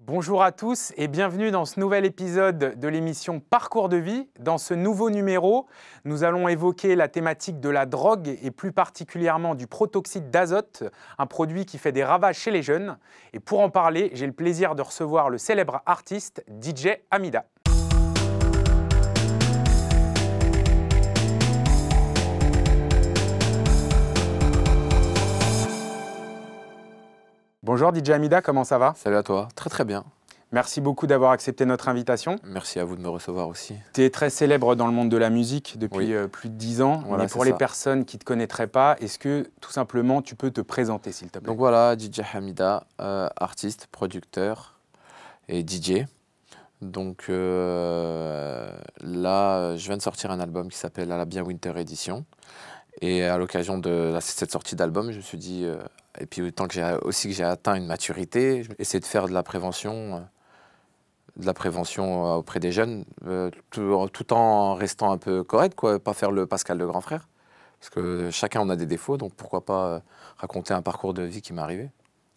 Bonjour à tous et bienvenue dans ce nouvel épisode de l'émission Parcours de vie. Dans ce nouveau numéro, nous allons évoquer la thématique de la drogue et plus particulièrement du protoxyde d'azote, un produit qui fait des ravages chez les jeunes. Et pour en parler, j'ai le plaisir de recevoir le célèbre artiste DJ Hamida. Bonjour DJ Hamida, comment ça va? Salut à toi, très très bien. Merci beaucoup d'avoir accepté notre invitation. Merci à vous de me recevoir aussi. Tu es très célèbre dans le monde de la musique depuis plus de 10 ans. Voilà, mais pour les personnes qui ne te connaîtraient pas, est-ce que tout simplement tu peux te présenter s'il te plaît? Donc voilà, DJ Hamida, artiste, producteur et DJ. Donc là, je viens de sortir un album qui s'appelle À la bien Winter Edition. Et à l'occasion de cette sortie d'album, je me suis dit, et puis autant que j'ai atteint une maturité, essayer de faire de la prévention auprès des jeunes, tout en restant un peu correct, quoi, pas faire le Pascal le grand frère. Parce que chacun on a des défauts, donc pourquoi pas raconter un parcours de vie qui m'est arrivé.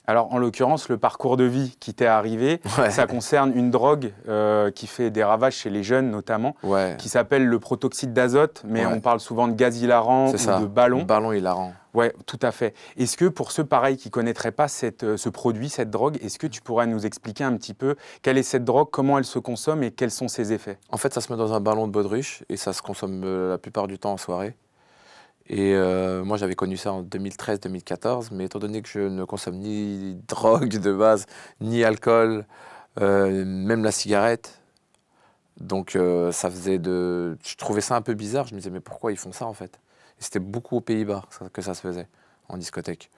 Alors, en l'occurrence, le parcours de vie qui t'est arrivé, ça concerne une drogue qui fait des ravages chez les jeunes notamment, qui s'appelle le protoxyde d'azote, mais on parle souvent de gaz hilarant ou de ballon. Ballon hilarant. Oui, tout à fait. Est-ce que pour ceux pareils qui ne connaîtraient pas ce produit, cette drogue, est-ce que tu pourrais nous expliquer un petit peu quelle est cette drogue, comment elle se consomme et quels sont ses effets? En fait, ça se met dans un ballon de baudruche et ça se consomme la plupart du temps en soirée. Et moi, j'avais connu ça en 2013-2014, mais étant donné que je ne consomme ni drogue de base, ni alcool, même la cigarette, donc ça faisait de... Je trouvais ça un peu bizarre, je me disais, mais pourquoi ils font ça en fait? Et c'était beaucoup aux Pays-Bas que ça se faisait, en discothèque.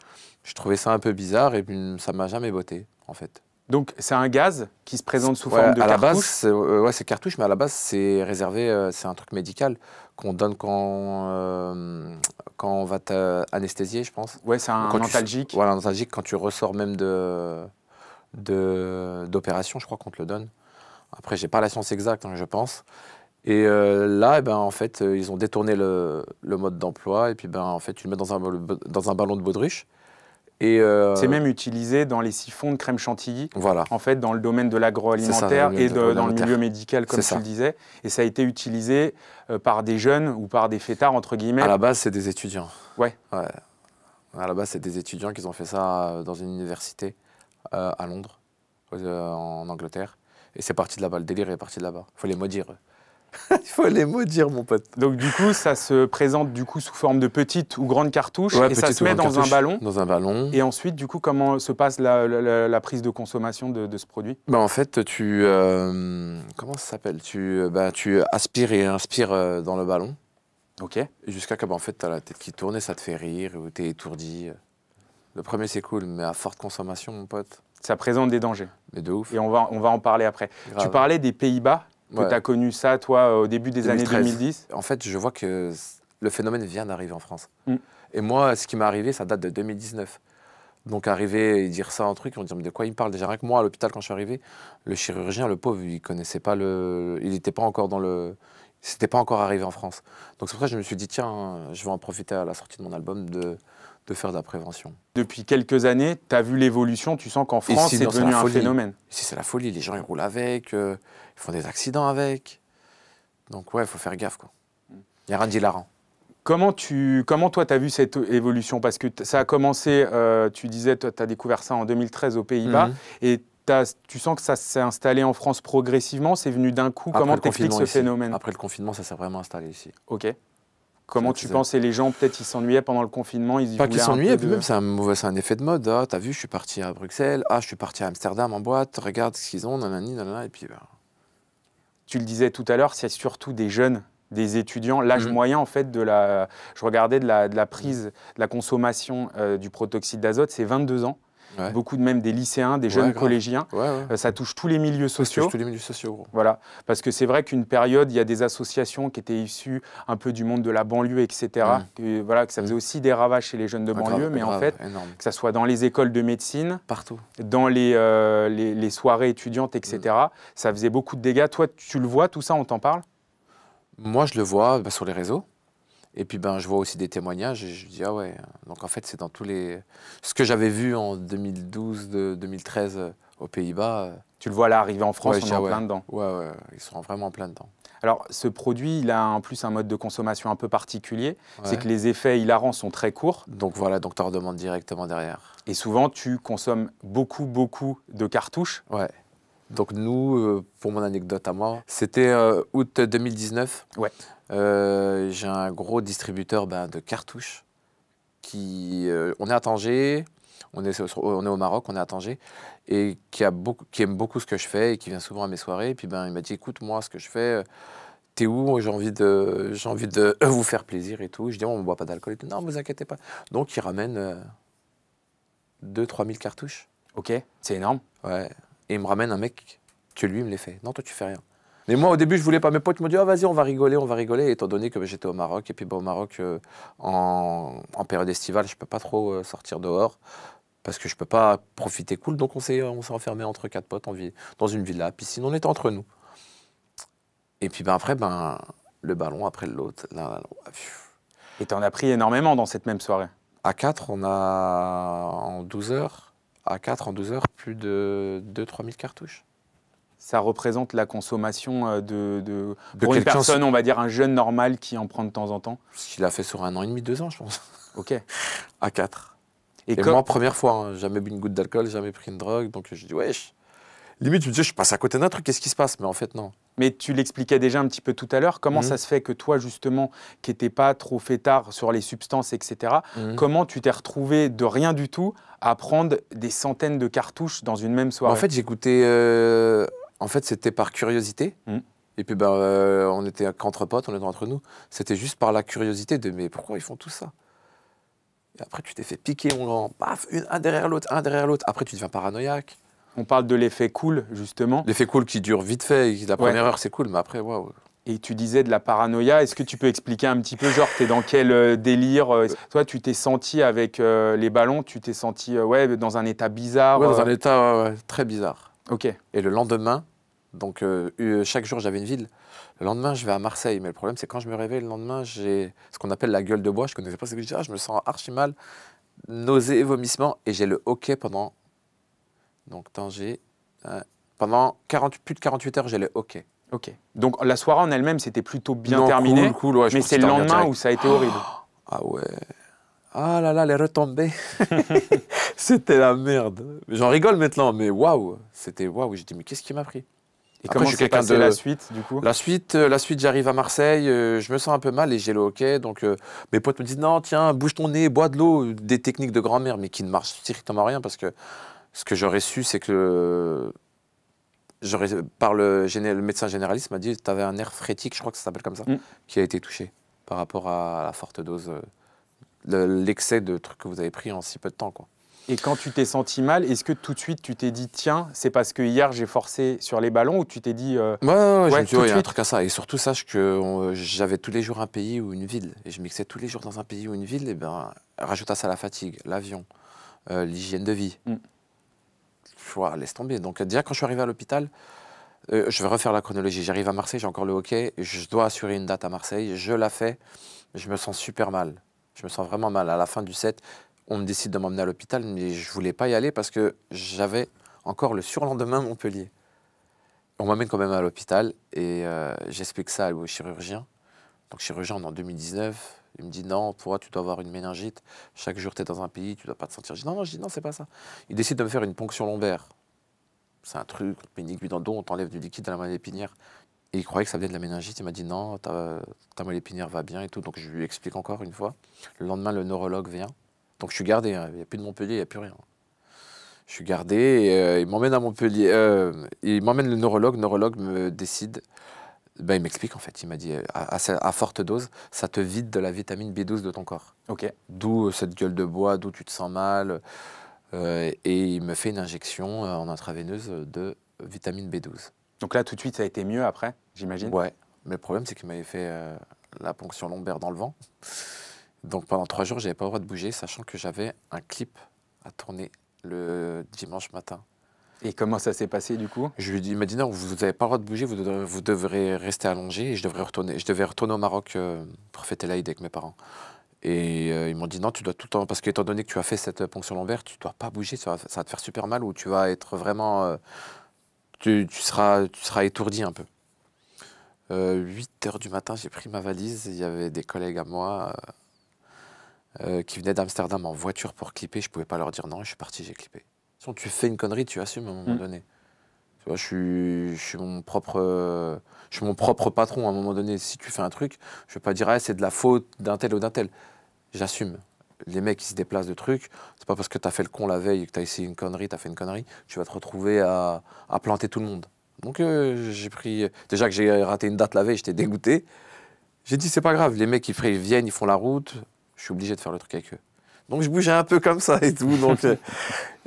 Je trouvais ça un peu bizarre et puis ça m'a jamais botté, en fait. Donc c'est un gaz qui se présente sous forme de cartouche? À la base, c'est cartouche, mais à la base, c'est réservé, c'est un truc médical qu'on donne quand on va t'anesthésier, je pense. Ouais, c'est un antalgique. Voilà, un antalgique, quand tu ressors même d'opération, je crois qu'on te le donne. Après, j'ai pas la science exacte, hein, je pense. Et là, en fait, ils ont détourné le mode d'emploi et puis en fait, tu le mets dans un ballon de baudruche. C'est même utilisé dans les siphons de crème chantilly, en fait, dans le domaine de l'agroalimentaire et dans le milieu médical, comme tu le disais. Et ça a été utilisé par des jeunes ou par des fêtards, entre guillemets. À la base, c'est des étudiants. Ouais. À la base, c'est des étudiants qui ont fait ça dans une université à Londres, en Angleterre. Et c'est parti de là-bas, le délire est parti de là-bas. Il faut les maudire. Il faut les maudire, mon pote. Donc du coup, ça se présente sous forme de petite ou grande cartouche et ça se met dans un ballon. Dans un ballon. Et ensuite, du coup, comment se passe la prise de consommation de ce produit? En fait, comment ça s'appelle? Tu aspires et inspires dans le ballon. Ok. Jusqu'à en fait, tu as la tête qui tourne et ça te fait rire ou tu es étourdi. Le premier, c'est cool, mais à forte consommation, mon pote. Ça présente des dangers. Mais de ouf. Et on va en parler après. Grave. Tu parlais des Pays-Bas. Tu as connu ça, toi, au début des années 2010? En fait, je vois que le phénomène vient d'arriver en France. Et moi, ce qui m'est arrivé, ça date de 2019. Donc, arriver et dire ça en truc, on dit, mais de quoi il me parle? Déjà, rien que moi, à l'hôpital, quand je suis arrivé, le chirurgien, le pauvre, il connaissait pas il n'était pas encore c'était pas encore arrivé en France. Donc, c'est pour ça que je me suis dit, tiens, je vais en profiter à la sortie de mon album de faire de la prévention. Depuis quelques années, tu as vu l'évolution, tu sens qu'en France, c'est devenu un phénomène. Ici, c'est la folie, les gens, ils roulent avec, ils font des accidents avec. Donc, ouais, il faut faire gaffe, quoi. Il n'y a rien d'hilarant. Comment toi, tu as vu cette évolution? Parce que ça a commencé, tu disais, tu as découvert ça en 2013 aux Pays-Bas, et tu sens que ça s'est installé en France progressivement, c'est venu d'un coup. Comment t'expliques ce phénomène? Après le confinement, ça s'est vraiment installé ici. Ok. Comment tu penses? Et les gens, peut-être, ils s'ennuyaient pendant le confinement, pas qu'ils s'ennuyaient, puis même c'est un effet de mode. Ah, t'as vu, je suis parti à Bruxelles, je suis parti à Amsterdam en boîte, regarde ce qu'ils ont, nanani, nanana, et puis... Tu le disais tout à l'heure, c'est surtout des jeunes, des étudiants. L'âge moyen, en fait, je regardais de la prise, de la consommation du protoxyde d'azote, c'est 22 ans. Ouais. Beaucoup même des lycéens, des jeunes collégiens. Ça touche tous les milieux sociaux. Ça touche tous les milieux sociaux, gros. Voilà, parce que c'est vrai qu'une période, il y a des associations qui étaient issues un peu du monde de la banlieue, etc. Que ça faisait aussi des ravages chez les jeunes de banlieue, mais en fait, que ça soit dans les écoles de médecine, partout, dans les soirées étudiantes, etc. Ça faisait beaucoup de dégâts. Toi, tu le vois, tout ça, on t'en parle? Moi, je le vois sur les réseaux. Et puis, je vois aussi des témoignages et je dis, ah ouais, donc en fait, c'est dans tous les... Ce que j'avais vu en 2012, 2013 Aux Pays-Bas. Tu le vois là arriver en France, ouais, on est en plein dedans. Ouais, ils sont vraiment en plein dedans. Alors, ce produit, il a en plus un mode de consommation un peu particulier. Ouais. C'est que les effets hilarants sont très courts. Donc voilà, donc tu en redemandes directement derrière. Et souvent, tu consommes beaucoup de cartouches. Ouais. Donc nous, pour mon anecdote à moi, c'était août 2019. Ouais. J'ai un gros distributeur de cartouches qui... on est à Tanger, on est au Maroc, on est à Tanger, et qui aime beaucoup ce que je fais et qui vient souvent à mes soirées. Et puis il m'a dit, écoute, moi, ce que je fais, t'es où? J'ai envie de vous faire plaisir et tout. Je dis, on ne boit pas d'alcool et tout. Non, vous inquiétez pas. Donc il ramène 2-3 000 cartouches. Ok, c'est énorme. Ouais. Et il me ramène un mec que lui, il me les fait. Non, toi, tu fais rien. Mais moi, au début, je voulais pas. Mes potes m'ont dit, oh, vas-y, on va rigoler. Étant donné que j'étais au Maroc. Et puis, au Maroc, en période estivale, je peux pas trop sortir dehors parce que je peux pas profiter cool. Donc, on s'est enfermé entre 4 potes dans une villa. Piscine, on était entre nous. Et puis, après, le ballon après l'autre. Et tu en as pris énormément dans cette même soirée. À 4, on a en 12 heures. À 4, en 12 heures, plus de 2-3 000 cartouches. Ça représente la consommation pour une personne, on va dire un jeune normal qui en prend de temps en temps. Ce qu'il a fait sur 1 an et demi, 2 ans, je pense. Ok. À 4. Et moi, première fois, hein, jamais bu une goutte d'alcool, jamais pris une drogue. Donc je dis, wesh. Limite, je me disais, je passe à côté d'un truc, qu'est-ce qui se passe? Mais en fait, non. Mais tu l'expliquais déjà un petit peu tout à l'heure. Comment ça se fait que toi, justement, qui n'étais pas trop fêtard sur les substances, etc., comment tu t'es retrouvé de rien du tout à prendre des centaines de cartouches dans une même soirée? En fait, j'écoutais... En fait, c'était par curiosité. Et puis, on était qu'entre potes, on était entre nous. C'était juste par la curiosité de, mais pourquoi ils font tout ça? Et après, tu t'es fait piquer, paf, un derrière l'autre. Après, tu deviens paranoïaque. On parle de l'effet cool, justement. L'effet cool qui dure vite fait. La première heure, c'est cool, mais après, waouh. Et tu disais de la paranoïa. Est-ce que tu peux expliquer un petit peu, genre, t'es dans quel délire? Toi, tu t'es senti avec les ballons, tu t'es senti dans un état bizarre? Ouais, dans un état très bizarre. Ok. Et le lendemain, donc chaque jour, j'avais une ville. Le lendemain, je vais à Marseille. Mais le problème, c'est quand je me réveille le lendemain, j'ai ce qu'on appelle la gueule de bois. Je ne connaissais pas ce que je dis. Je me sens archi mal, nausées, vomissements. Et j'ai le hoquet pendant... Donc, Tanger... pendant plus de 48 heures, j'ai le hoquet. Ok. Donc, la soirée en elle-même, c'était plutôt bien terminé. Cool, ouais, mais c'est le lendemain où ça a été horrible. Ah ouais. Ah là là, les retombées. C'était la merde. J'en rigole maintenant, mais waouh. C'était waouh. J'ai dit, mais qu'est-ce qui m'a pris? Et comment s'est passée la suite, du coup? La suite, j'arrive à Marseille, je me sens un peu mal et j'ai le hoquet. Donc, mes potes me disent, non, tiens, bouge ton nez, bois de l'eau. Des techniques de grand-mère, mais qui ne marchent strictement rien parce que ce que j'aurais su, c'est que le médecin généraliste m'a dit que tu avais un nerf frétique, je crois que ça s'appelle comme ça, qui a été touché par rapport à la forte dose, l'excès de trucs que vous avez pris en si peu de temps, quoi. Et quand tu t'es senti mal, est-ce que tout de suite tu t'es dit, tiens, c'est parce que hier j'ai forcé sur les ballons, ou tu t'es dit... Ouais, je me suis dit, il y a un truc à ça. Et surtout, sache que j'avais tous les jours un pays ou une ville. Et je mixais tous les jours dans un pays ou une ville. Et rajoute à ça la fatigue, l'avion, l'hygiène de vie. Laisse tomber. Donc déjà, quand je suis arrivé à l'hôpital, je vais refaire la chronologie. J'arrive à Marseille, j'ai encore le hockey. Je dois assurer une date à Marseille. Je la fais. Je me sens super mal. Je me sens vraiment mal. À la fin du set, on me décide de m'emmener à l'hôpital, mais je ne voulais pas y aller parce que j'avais encore le surlendemain Montpellier. On m'amène quand même à l'hôpital et j'explique ça au chirurgien. Donc chirurgien, on est en 2019. Il me dit non, toi, tu dois avoir une méningite. Chaque jour, tu es dans un pays, tu ne dois pas te sentir. Je dis non, c'est pas ça. Il décide de me faire une ponction lombaire. C'est un truc, on te met une aiguille dans le dos, on t'enlève du liquide dans la moelle épinière. Et il croyait que ça venait de la méningite. Il m'a dit non, ta moelle épinière va bien et tout. Donc je lui explique encore une fois. Le lendemain, le neurologue vient. Donc je suis gardé, hein. Il n'y a plus de Montpellier, il n'y a plus rien. Je suis gardé et il m'emmène à Montpellier. Il m'emmène le neurologue. Le neurologue me décide. Il m'explique en fait. Il m'a dit à forte dose, ça te vide de la vitamine B12 de ton corps. Ok. D'où cette gueule de bois, d'où tu te sens mal. Et il me fait une injection en intraveineuse de vitamine B12. Donc là, tout de suite, ça a été mieux après, j'imagine? Ouais. Mais le problème, c'est qu'il m'avait fait la ponction lombaire dans le vent. Donc pendant 3 jours, je n'avais pas le droit de bouger, sachant que j'avais un clip à tourner le dimanche matin. Et comment ça s'est passé du coup? Il m'a dit non, vous n'avez pas le droit de bouger, vous devrez rester allongé et je devais retourner au Maroc pour fêter l'Aïd avec mes parents. Et ils m'ont dit non, tu dois tout le temps, parce qu'étant donné que tu as fait cette ponction lombaire, tu ne dois pas bouger, ça va te faire super mal ou tu vas être vraiment, tu seras étourdi un peu. 8 h du matin, j'ai pris ma valise, il y avait des collègues à moi qui venaient d'Amsterdam en voiture pour clipper, je ne pouvais pas leur dire non, je suis parti, j'ai clippé. Sinon, tu fais une connerie, tu assumes à un moment donné. Tu vois, je suis mon propre patron à un moment donné. Si tu fais un truc, je ne vais pas dire ah, c'est de la faute d'un tel ou d'un tel. J'assume. Les mecs qui se déplacent de trucs, c'est pas parce que tu as fait le con la veille et que tu as essayé une connerie, tu as fait une connerie, tu vas te retrouver à planter tout le monde. Donc j'ai pris... Déjà que j'ai raté une date la veille, j'étais dégoûté. J'ai dit c'est pas grave, les mecs ils viennent, ils font la route, je suis obligé de faire le truc avec eux. Donc je bougeais un peu comme ça et tout. Donc,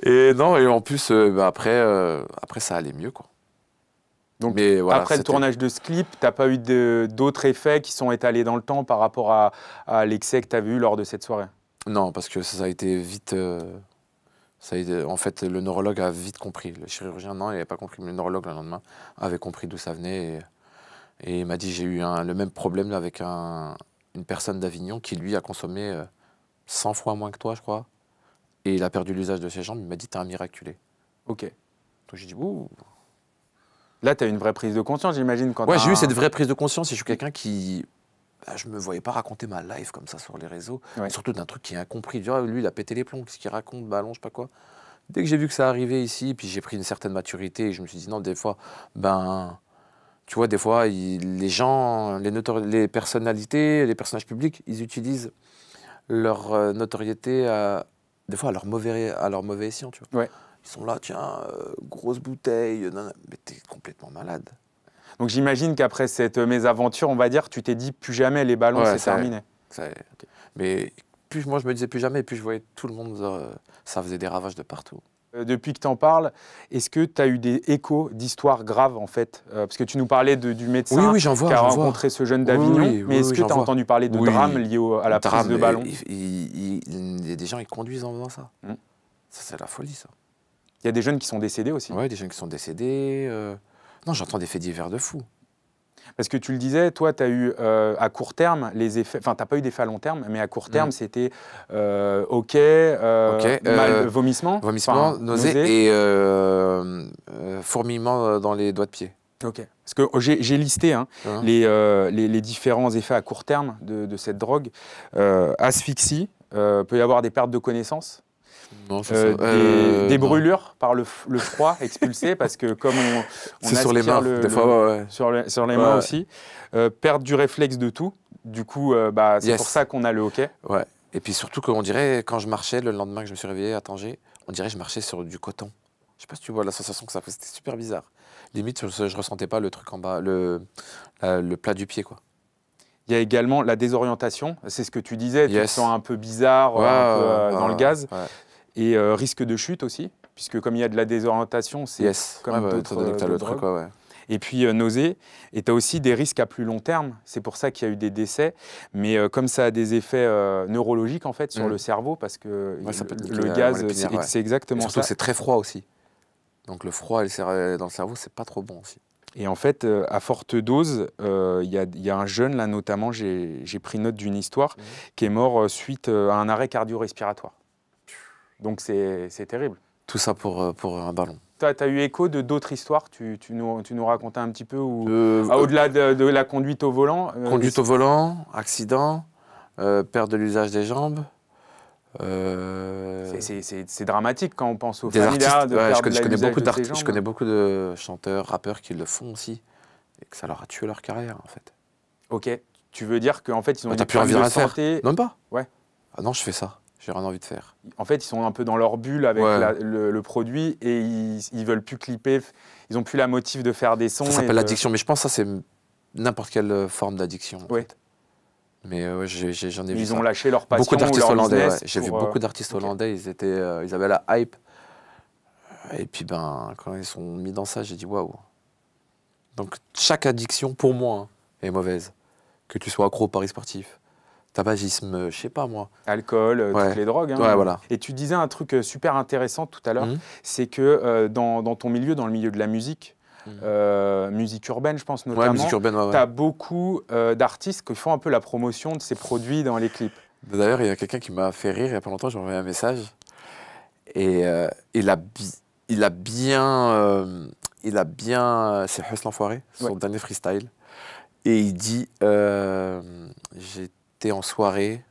et non, et en plus, après ça allait mieux, quoi. Donc, mais voilà, après le tournage de ce clip, tu n'as pas eu d'autres effets qui sont étalés dans le temps par rapport à l'excès que tu as vu lors de cette soirée? Non, parce que ça a été vite... en fait, le neurologue a vite compris. Le chirurgien, non, il n'avait pas compris. Mais le neurologue, le lendemain, avait compris d'où ça venait. Et il m'a dit, j'ai eu le même problème avec une personne d'Avignon qui, lui, a consommé 100 fois moins que toi, je crois. Et il a perdu l'usage de ses jambes. Il m'a dit, t'es un miraculé. Ok. Donc j'ai dit, ouh. Là, tu as eu une vraie prise de conscience, j'imagine. Ouais, j'ai eu cette vraie prise de conscience. Et je suis quelqu'un qui... je ne me voyais pas raconter ma life comme ça sur les réseaux. Ouais. Surtout d'un truc qui est incompris. Lui, il a pété les plombs. Qu'est-ce qu'il raconte? Ballon, je sais pas quoi. Dès que j'ai vu que ça arrivait ici, puis j'ai pris une certaine maturité, et je me suis dit, non, des fois, tu vois, des fois, les gens, les personnalités, les personnages publics, ils utilisent leur notoriété, des fois, à leur mauvais escient, tu vois. Ouais. Ils sont là, tiens, grosse bouteille, mais t'es complètement malade. Donc j'imagine qu'après cette mésaventure, on va dire, tu t'es dit, plus jamais les ballons, c'est terminé. Okay. Mais plus moi, je me disais plus jamais, plus je voyais tout le monde, ça faisait des ravages de partout. Depuis que tu en parles, est-ce que tu as eu des échos d'histoires graves, en fait? Parce que tu nous parlais du médecin qui a rencontré ce jeune d'Avignon, mais est-ce que tu as entendu parler de drames liés à la prise de ballon? Il y a des gens qui conduisent en faisant ça. Ça, c'est la folie, ça. Il y a des jeunes qui sont décédés aussi? Oui, des jeunes qui sont décédés. Non, j'entends des faits divers de fous. Parce que tu le disais, toi, tu as eu à court terme les effets, enfin, tu n'as pas eu d'effets à long terme, mais à court terme, c'était vomissement, nausée et fourmillement dans les doigts de pied. Ok. Parce que j'ai listé les différents effets à court terme de cette drogue. Asphyxie, peut y avoir des pertes de connaissance. Non, des brûlures par le froid expulsé, parce que comme on c'est sur les mains, des fois, sur les mains aussi. Perte du réflexe de tout. Du coup, c'est pour ça qu'on a le hockey. Ouais. Et puis surtout qu'on dirait, quand je marchais, le lendemain que je me suis réveillé à Tanger, on dirait que je marchais sur du coton. Je sais pas si tu vois la sensation que ça fait, c'était super bizarre. Limite, je ressentais pas le truc en bas, le plat du pied, quoi. Il y a également la désorientation, c'est ce que tu disais, tu te sens un peu bizarre dans le gaz. Ouais. Et risque de chute aussi, puisque comme il y a de la désorientation, c'est comme d'autres drogues. Ouais. Et puis nausée, et tu as aussi des risques à plus long terme, c'est pour ça qu'il y a eu des décès, mais comme ça a des effets neurologiques en fait sur le cerveau, parce que le gaz, c'est exactement ça. Surtout que c'est très froid aussi, donc le froid dans le cerveau, c'est pas trop bon aussi. Et en fait, à forte dose, il y a un jeune, là notamment, j'ai pris note d'une histoire, qui est mort suite à un arrêt cardio-respiratoire. Donc c'est terrible. Tout ça pour un ballon. Tu as eu écho de d'autres histoires, tu nous racontais un petit peu, au-delà de la conduite au volant? Conduite au volant, accident, perte de l'usage des jambes. C'est dramatique quand on pense aux familières de perdre l'usage de ses jambes. Je connais beaucoup de chanteurs, rappeurs qui le font aussi, et que ça leur a tué leur carrière en fait. Ok, tu veux dire qu'en fait ils ont des problèmes de santé? Non pas. Ouais. Ah non, je fais ça. J'ai rien envie de faire. En fait, ils sont un peu dans leur bulle avec le produit et ils veulent plus clipper. Ils n'ont plus la motive de faire des sons. Ça s'appelle l'addiction, mais je pense que ça, c'est n'importe quelle forme d'addiction. Ouais. Mais j'en ai vu. Ils ont lâché leur passion. Beaucoup d'artistes hollandais. J'ai vu beaucoup d'artistes hollandais. Ils avaient la hype. Et puis, quand ils sont mis dans ça, j'ai dit waouh. Donc, chaque addiction, pour moi, est mauvaise. Que tu sois accro au paris sportif. Tabagisme, je sais pas moi. Alcool, toutes les drogues. Ouais, voilà. Et tu disais un truc super intéressant tout à l'heure, c'est que dans ton milieu, dans le milieu de la musique, musique urbaine, je pense notamment, musique urbaine, tu as beaucoup d'artistes qui font un peu la promotion de ces produits dans les clips. D'ailleurs, il y a quelqu'un qui m'a fait rire il n'y a pas longtemps, j'ai envoyé un message. Et il a bien, c'est Huss l'Enfoiré, son dernier freestyle. Et il dit, j'étais en soirée,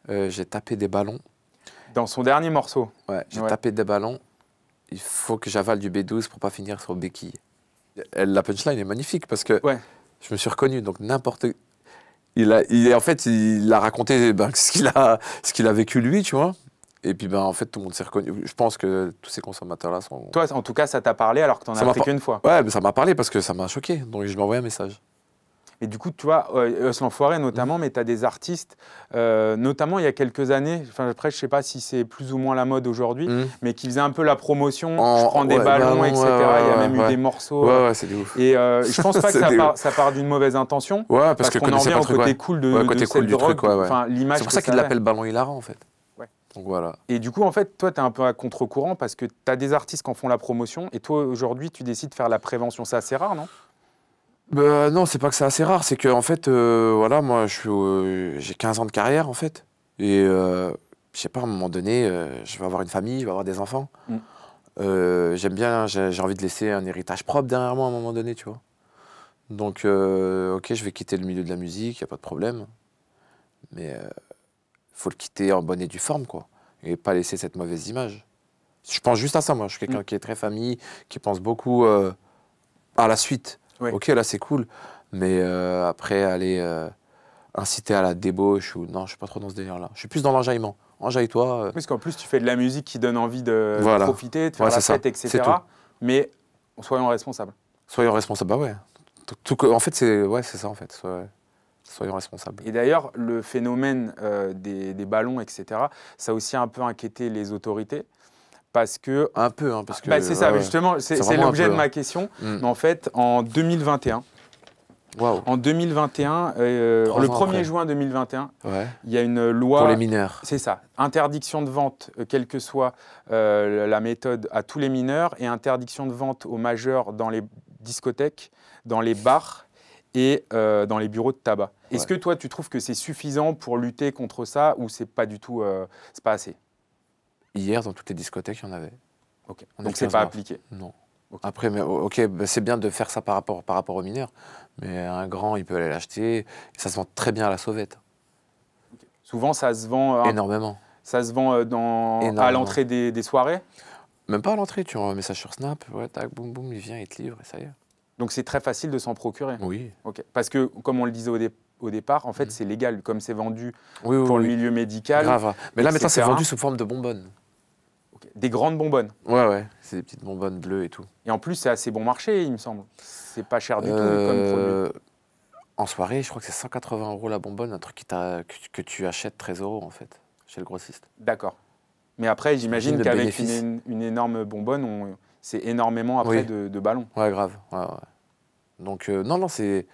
j'ai tapé des ballons. Dans son dernier morceau. Ouais, j'ai tapé des ballons. Il faut que j'avale du B12 pour pas finir sur béquille. La punchline est magnifique parce que je me suis reconnu. Donc n'importe. En fait, il a raconté ce qu'il a vécu lui, tu vois. Et puis en fait, tout le monde s'est reconnu. Je pense que tous ces consommateurs-là sont. Toi, en tout cas, ça t'a parlé alors que t'en as pris qu'une fois. Ouais, mais ça m'a parlé parce que ça m'a choqué. Donc je lui ai envoyé un message. Et du coup, tu vois, Huss l'Enfoiré notamment, mais tu as des artistes, notamment il y a quelques années, après je ne sais pas si c'est plus ou moins la mode aujourd'hui, mais qui faisaient un peu la promotion, je prends des ballons, etc. Il y a même eu des morceaux. Ouais, c'est des ouf. Et je pense pas que ça part d'une mauvaise intention, parce qu'on en revient au côté cool de cette drogue, l'image. C'est pour ça qu'ils l'appellent ballon hilarant en fait. Donc voilà. Et du coup, en fait, toi, tu es un peu à contre-courant parce que tu as des artistes qui en font la promotion et toi, aujourd'hui, tu décides de faire la prévention. C'est assez rare, non ? Non, c'est pas que c'est assez rare, c'est que en fait, voilà, moi, j'ai 15 ans de carrière en fait, et je sais pas, à un moment donné, je vais avoir une famille, je vais avoir des enfants. J'aime bien, j'ai envie de laisser un héritage propre derrière moi à un moment donné, tu vois. Donc, ok, je vais quitter le milieu de la musique, y a pas de problème, mais faut le quitter en bonne et due forme, quoi, et pas laisser cette mauvaise image. Je pense juste à ça, moi. Je suis quelqu'un qui est très famille, qui pense beaucoup à la suite. Ok, là c'est cool, mais après aller inciter à la débauche ou non, je suis pas trop dans ce délire-là. Je suis plus dans l'enjaillement. Enjaille-toi. Parce qu'en plus tu fais de la musique qui donne envie de profiter, de faire la fête, etc. Mais soyons responsables. Soyons responsables, bah ouais. En fait, c'est ça en fait. Soyons responsables. Et d'ailleurs, le phénomène des ballons, etc., ça a aussi un peu inquiété les autorités. Parce que... Un peu, hein, parce que... c'est ça, justement, c'est l'objet de ma question. Mais en fait, en 2021, le 1er juin 2021, il y a une loi... Pour les mineurs. C'est ça. Interdiction de vente, quelle que soit la méthode, à tous les mineurs et interdiction de vente aux majeurs dans les discothèques, dans les bars et dans les bureaux de tabac. Est-ce que toi, tu trouves que c'est suffisant pour lutter contre ça ou c'est pas du tout... c'est pas assez ? Hier, dans toutes les discothèques, il y en avait. Okay. Donc, c'est pas appliqué. Non. Okay. Après, mais, c'est bien de faire ça par rapport aux mineurs. Mais un grand, il peut aller l'acheter. Et ça se vend très bien à la sauvette. Okay. Souvent, ça se vend... énormément. Ça se vend à l'entrée des soirées ? Même pas à l'entrée. Tu envoies un message sur Snap. Ouais, tac, boum, boum, il vient, il te livre et ça y est. Donc, c'est très facile de s'en procurer ? Oui. Okay. Parce que, comme on le disait au départ, en fait, c'est légal. Comme c'est vendu pour le milieu médical. Grave. Mais là, maintenant, c'est vendu sous forme de bonbonnes. Des grandes bonbonnes. Ouais, c'est des petites bonbonnes bleues et tout. Et en plus, c'est assez bon marché, il me semble. C'est pas cher du tout comme produit. En soirée, je crois que c'est 180 € la bonbonne, un truc que tu achètes 13 € en fait, chez le grossiste. D'accord. Mais après, j'imagine qu'avec une énorme bonbonne, c'est énormément après de ballons. Ouais, grave. Ouais. Donc, non, c'est...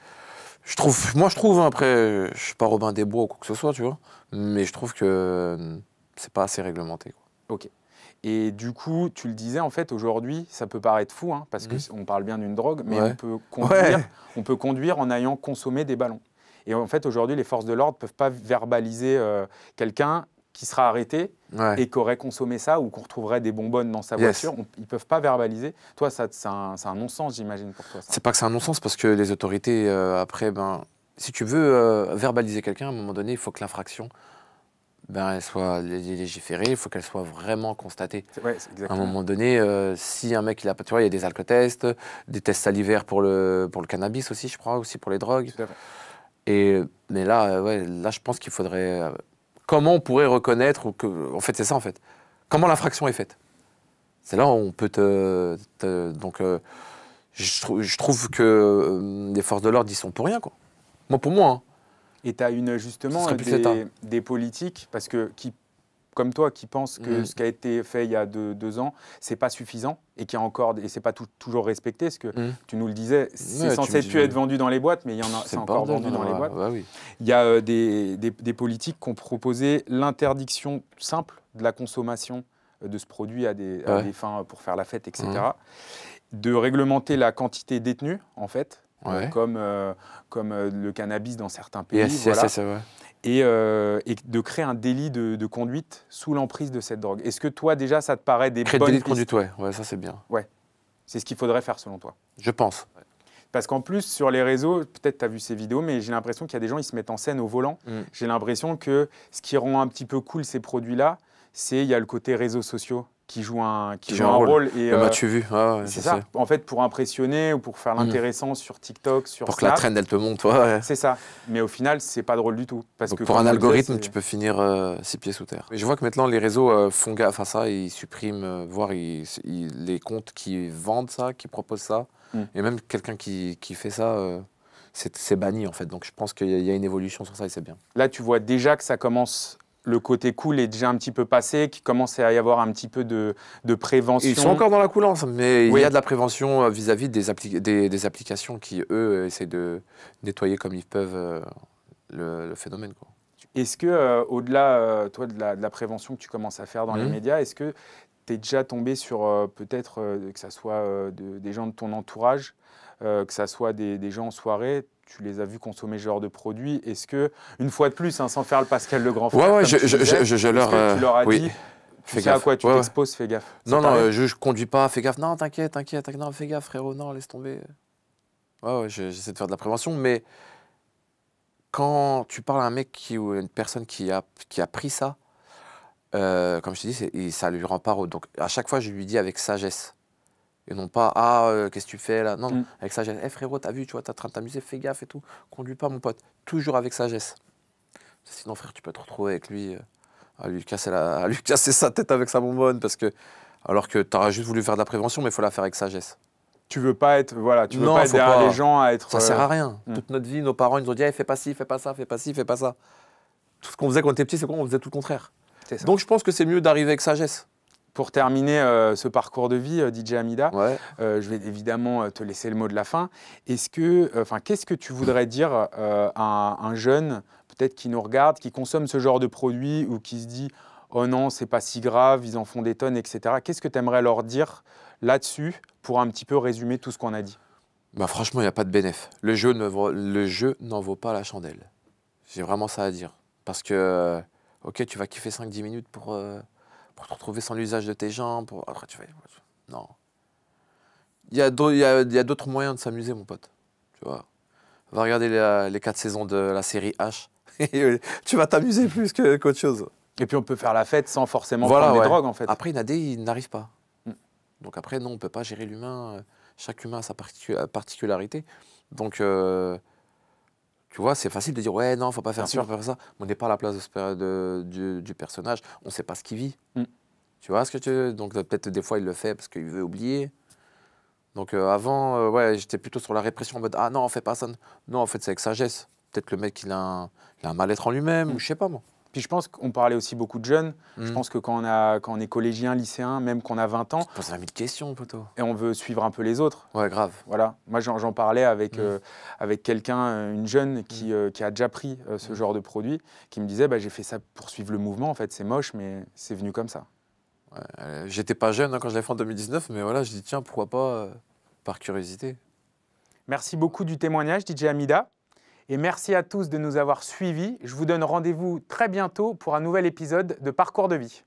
Moi, je trouve, après, je suis pas Robin des Bois ou quoi que ce soit, tu vois, mais je trouve que c'est pas assez réglementé, quoi. Ok. Et du coup, tu le disais, en fait, aujourd'hui, ça peut paraître fou, hein, parce qu'on parle bien d'une drogue, mais on peut conduire en ayant consommé des ballons. Et en fait, aujourd'hui, les forces de l'ordre ne peuvent pas verbaliser quelqu'un qui sera arrêté et qui aurait consommé ça ou qu'on retrouverait des bonbonnes dans sa voiture. Ils ne peuvent pas verbaliser. Toi, c'est un non-sens, j'imagine, pour toi. C'est pas que c'est un non-sens, parce que les autorités, après, si tu veux verbaliser quelqu'un, à un moment donné, il faut que l'infraction... elle soit légiférée, il faut qu'elle soit vraiment constatée. À un moment donné, si un mec, il y a des alcotests, des tests salivaires pour le cannabis aussi, je crois, aussi pour les drogues. Mais là, là, je pense qu'il faudrait... comment on pourrait reconnaître en fait, c'est ça, en fait. Comment l'infraction est faite. C'est là où on peut donc, je trouve que les forces de l'ordre, ils sont pour rien, quoi. Pour moi, hein. Et tu as justement des politiques, parce que comme toi, qui pensent que ce qui a été fait il y a 2 ans, c'est pas suffisant et c'est pas toujours respecté. Parce que tu nous le disais, c'est censé plus être vendu dans les boîtes, mais c'est encore vendu dans les boîtes. Il y a des politiques qui ont proposé l'interdiction simple de la consommation de ce produit à des fins pour faire la fête, etc. De réglementer la quantité détenue, en fait. Ouais. comme le cannabis dans certains pays. Yes, voilà. yes, ouais. Et de créer un délit de conduite sous l'emprise de cette drogue. Est-ce que toi, déjà, ça te paraît des Créer bonnes délit de pistes? conduite, ouais, ça c'est bien. Ouais, c'est ce qu'il faudrait faire selon toi. Je pense. Parce qu'en plus, sur les réseaux, peut-être tu as vu ces vidéos, mais j'ai l'impression qu'il y a des gens, ils se mettent en scène au volant. J'ai l'impression que ce qui rend un petit peu cool ces produits-là, c'est il y a le côté réseaux sociaux qui joue un rôle. Et, m'as-tu vu? Ouais, c'est ça. En fait, pour impressionner ou pour faire l'intéressant sur TikTok, sur pour Snap, que la trend, elle te monte. Ouais. c'est ça. Mais au final, c'est pas drôle du tout. Parce Donc que pour un algorithme, disait, tu peux finir 6 pieds sous terre. Mais je vois que maintenant, les réseaux font gaffe à ça. Ils suppriment, voire les comptes qui vendent ça, qui proposent ça. Et même quelqu'un qui fait ça, c'est banni en fait. Donc je pense qu'il y a une évolution sur ça et c'est bien. Là, tu vois déjà que ça commence, le côté cool est déjà un petit peu passé, qu'il commence à y avoir un petit peu de prévention. Ils sont encore dans la coulance, mais Oui. il y a de la prévention vis-à-vis des applications qui, eux, essaient de nettoyer comme ils peuvent le phénomène, quoi. Est-ce que, au-delà toi, de la prévention que tu commences à faire dans les médias, est-ce que tu es déjà tombé sur peut-être que ça soit des gens de ton entourage, que ça soit des gens en soirée, tu les as vus consommer ce genre de produits? Est-ce que, une fois de plus, hein, sans faire le Pascal le grand frère, Ouais, comme tu disais, je leur... tu leur as oui. dit, Fais tu sais à gaffe. quoi tu Ouais, t'exposes, fais gaffe. Non, non, je conduis pas, fais gaffe. Non, t'inquiète, non, fais gaffe, frérot, non, laisse tomber. Ouais, j'essaie de faire de la prévention, mais quand tu parles à un mec ou une personne qui a pris ça, comme je te dis, ça lui rend pas heureux. Donc à chaque fois, je lui dis avec sagesse. Et non pas, qu'est-ce que tu fais là? Non, non, avec sagesse. Eh frérot, t'as vu, tu vois, t'es en train de t'amuser, fais gaffe et tout. Conduis pas, mon pote. Toujours avec sagesse. Sinon, frère, tu peux te retrouver avec lui, à lui casser sa tête avec sa bonbonne, alors que t'auras juste voulu faire de la prévention, mais il faut la faire avec sagesse. Tu veux pas être, voilà, tu veux pas être derrière les gens à être. Ça sert à rien. Toute notre vie, nos parents, ils nous ont dit, fais pas ci, fais pas ça, fais pas ci, fais pas ça. Tout ce qu'on faisait quand on était petit, c'est quoi? On faisait tout le contraire. Donc je pense que c'est mieux d'arriver avec sagesse. Pour terminer ce parcours de vie, DJ Hamida, je vais évidemment te laisser le mot de la fin. Qu'est-ce que tu voudrais dire à un jeune, peut-être qui nous regarde, qui consomme ce genre de produit ou qui se dit « Oh non, c'est pas si grave, ils en font des tonnes, etc. » Qu'est-ce que tu aimerais leur dire là-dessus pour un petit peu résumer tout ce qu'on a dit? Bah franchement, il n'y a pas de bénéf. Le jeu n'en vaut pas la chandelle. J'ai vraiment ça à dire. Parce que, ok, tu vas kiffer 5-10 minutes pour te retrouver sans l'usage de tes jambes. Après, tu vas... Non. Il y a d'autres moyens de s'amuser, mon pote. Tu vois. Va regarder les 4 saisons de la série H. Tu vas t'amuser plus qu'autre chose. Et puis, on peut faire la fête sans forcément prendre des drogues, en fait. Après, il y en a des, ils n'arrivent pas. Donc après, non, on ne peut pas gérer l'humain. Chaque humain a sa particularité. Donc, tu vois, c'est facile de dire « Ouais, non, il ne faut pas faire ça, faut pas faire ça. » On n'est pas à la place du personnage. On ne sait pas ce qu'il vit. Tu vois ce que tu veux? Donc peut-être des fois, il le fait parce qu'il veut oublier. Donc avant, j'étais plutôt sur la répression en mode « Ah non, on ne fait pas ça. » Non, en fait, c'est avec sagesse. Peut-être le mec, il a un mal-être en lui-même, ou je ne sais pas moi. Puis je pense qu'on parlait aussi beaucoup de jeunes. Je pense que quand on est collégien, lycéen, même qu'on a 20 ans... Tu poses 20 000 questions, poteau. Et on veut suivre un peu les autres. Ouais, grave. Voilà. Moi, j'en parlais avec quelqu'un, une jeune qui a déjà pris ce genre de produit, qui me disait j'ai fait ça pour suivre le mouvement. En fait, c'est moche, mais c'est venu comme ça. Ouais, j'étais pas jeune quand je l'ai fait en 2019, mais voilà, je dis tiens, pourquoi pas, par curiosité. Merci beaucoup du témoignage, DJ Hamida. Et merci à tous de nous avoir suivis. Je vous donne rendez-vous très bientôt pour un nouvel épisode de Parcours de vie.